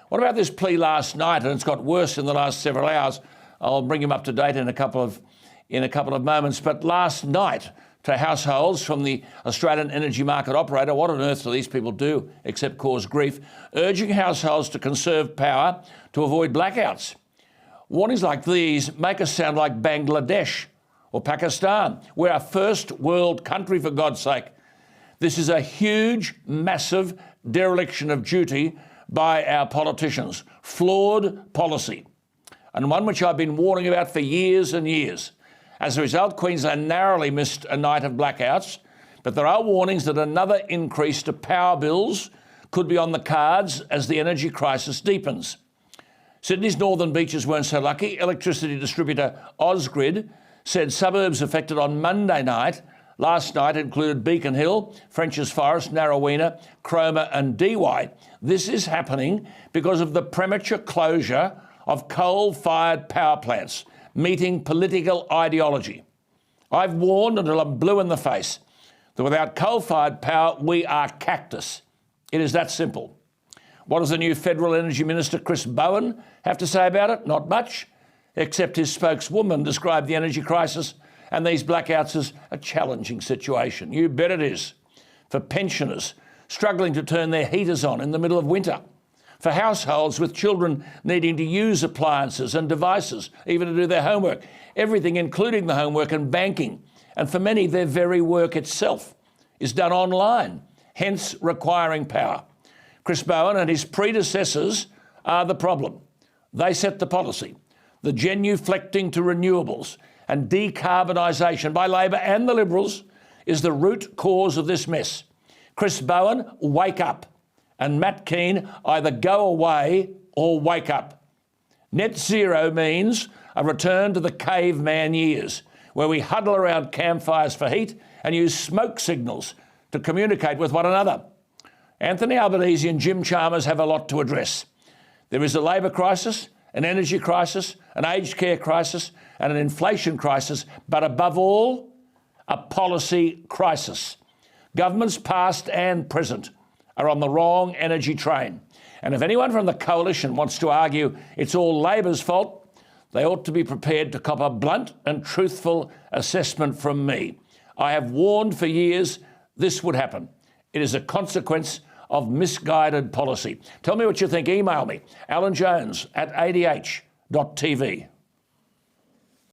What about this plea last night? And it's got worse in the last several hours. I'll bring him up to date in a couple of moments. But last night, to households from the Australian energy market operator, what on earth do these people do except cause grief? Urging households to conserve power to avoid blackouts. Warnings like these make us sound like Bangladesh or Pakistan. We're a first world country, for God's sake. This is a huge, massive dereliction of duty by our politicians. Flawed policy, and one which I've been warning about for years and years. As a result, Queensland narrowly missed a night of blackouts, but there are warnings that another increase to power bills could be on the cards as the energy crisis deepens. Sydney's northern beaches weren't so lucky. Electricity distributor Ausgrid said suburbs affected on Monday night last night included Beacon Hill, Frenchs Forest, Narrowena, Cromer and Dee Why. This is happening because of the premature closure of coal-fired power plants, meeting political ideology. I've warned until I'm blue in the face that without coal-fired power, we are cactus. It is that simple. What does the new Federal Energy Minister, Chris Bowen, have to say about it? Not much, except his spokeswoman described the energy crisis and these blackouts as a challenging situation. You bet it is. For pensioners struggling to turn their heaters on in the middle of winter. For households with children needing to use appliances and devices, even to do their homework. Everything, including the homework and banking. And for many, their very work itself is done online, hence requiring power. Chris Bowen and his predecessors are the problem. They set the policy. The genuflecting to renewables and decarbonisation by Labor and the Liberals is the root cause of this mess. Chris Bowen, wake up. And Matt Keane, either go away or wake up. Net zero means a return to the caveman years, where we huddle around campfires for heat and use smoke signals to communicate with one another. Anthony Albanese and Jim Chalmers have a lot to address. There is a labour crisis, an energy crisis, an aged care crisis and an inflation crisis, but above all, a policy crisis. Governments past and present are on the wrong energy train. And if anyone from the coalition wants to argue it's all Labor's fault, they ought to be prepared to cop a blunt and truthful assessment from me. I have warned for years this would happen. It is a consequence of misguided policy. Tell me what you think. Email me, alanjones@adh.tv.